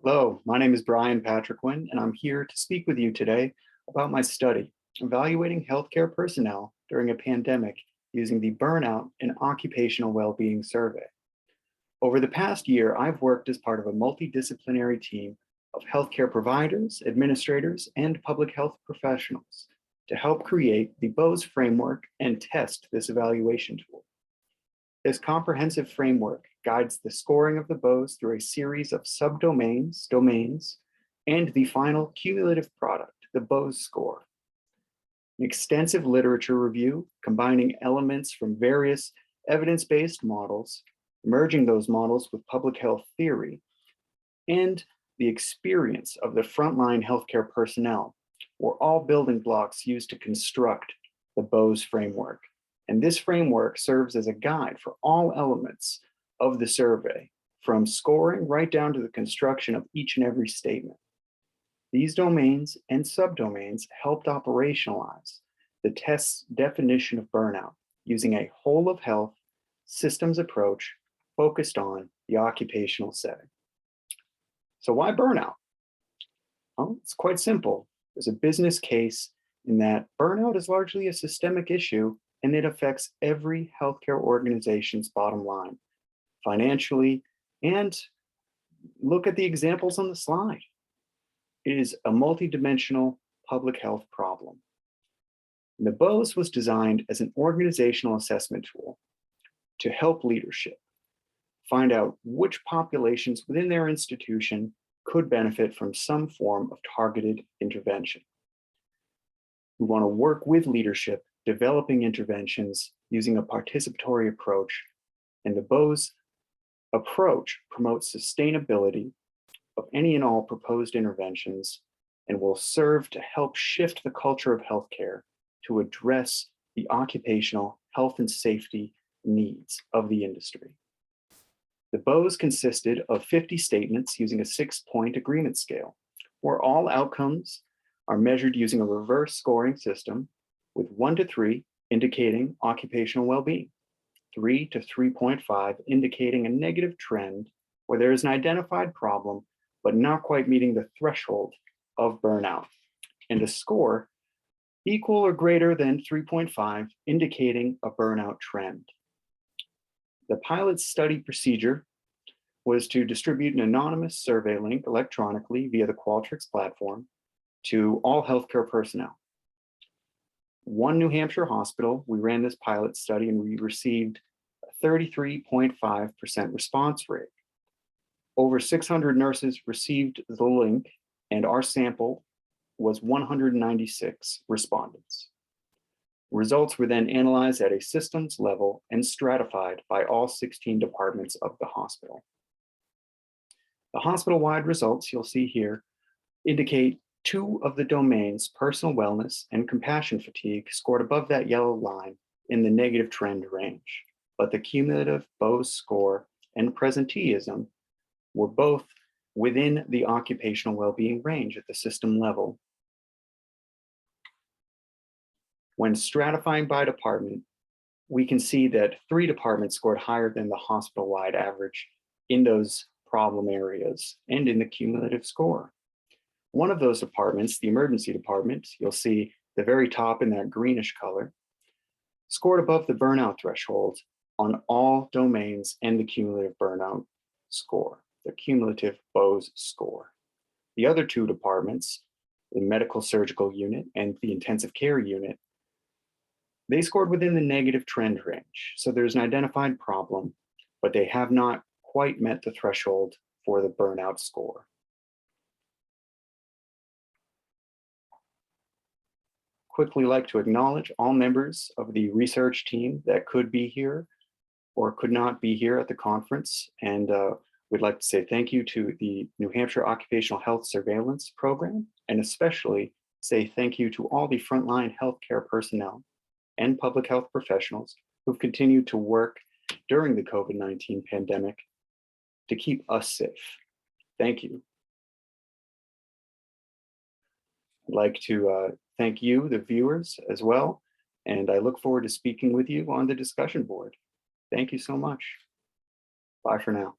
Hello, my name is Bryan Patriquin, and I'm here to speak with you today about my study, evaluating healthcare personnel during a pandemic using the Burnout and Occupational Wellbeing Survey. Over the past year, I've worked as part of a multidisciplinary team of healthcare providers, administrators, and public health professionals to help create the BOWS framework and test this evaluation tool. This comprehensive framework guides the scoring of the BOWS through a series of subdomains, domains, and the final cumulative product, the BOWS score. An extensive literature review combining elements from various evidence-based models, merging those models with public health theory, and the experience of the frontline healthcare personnel were all building blocks used to construct the BOWS framework. And this framework serves as a guide for all elements of the survey, from scoring right down to the construction of each and every statement. These domains and subdomains helped operationalize the test's definition of burnout using a whole of health systems approach focused on the occupational setting. So why burnout? Well, it's quite simple. There's a business case in that burnout is largely a systemic issue, and it affects every healthcare organization's bottom line, financially, and look at the examples on the slide. It is a multidimensional public health problem. The BOWS was designed as an organizational assessment tool to help leadership find out which populations within their institution could benefit from some form of targeted intervention. We want to work with leadership developing interventions using a participatory approach, and the BOWS approach promotes sustainability of any and all proposed interventions and will serve to help shift the culture of healthcare to address the occupational health and safety needs of the industry. The BOWS consisted of 50 statements using a 6-point agreement scale, where all outcomes are measured using a reverse scoring system with 1 to 3 indicating occupational well-being, 3 to 3.5 indicating a negative trend where there is an identified problem but not quite meeting the threshold of burnout, and a score equal or greater than 3.5 indicating a burnout trend. The pilot study procedure was to distribute an anonymous survey link electronically via the Qualtrics platform to all healthcare personnel. One New Hampshire hospital, we ran this pilot study and we received a 33.5% response rate. Over 600 nurses received the link, and our sample was 196 respondents. Results were then analyzed at a systems level and stratified by all 16 departments of the hospital. The hospital-wide results you'll see here indicate 2 of the domains, personal wellness and compassion fatigue, scored above that yellow line in the negative trend range. But the cumulative BOWS score and presenteeism were both within the occupational well-being range at the system level. When stratifying by department, we can see that 3 departments scored higher than the hospital-wide average in those problem areas and in the cumulative score. One of those departments, the emergency department, you'll see the very top in that greenish color, scored above the burnout threshold on all domains and the cumulative burnout score, the cumulative BOWS score. The other 2 departments, the medical surgical unit and the intensive care unit, they scored within the negative trend range. So there's an identified problem, but they have not quite met the threshold for the burnout score. Quickly like to acknowledge all members of the research team that could be here or could not be here at the conference. And we'd like to say thank you to the New Hampshire Occupational Health Surveillance Program, and especially say thank you to all the frontline healthcare personnel and public health professionals who've continued to work during the COVID-19 pandemic to keep us safe. Thank you. I'd like to thank you, the viewers, as well, and I look forward to speaking with you on the discussion board. Thank you so much. Bye for now.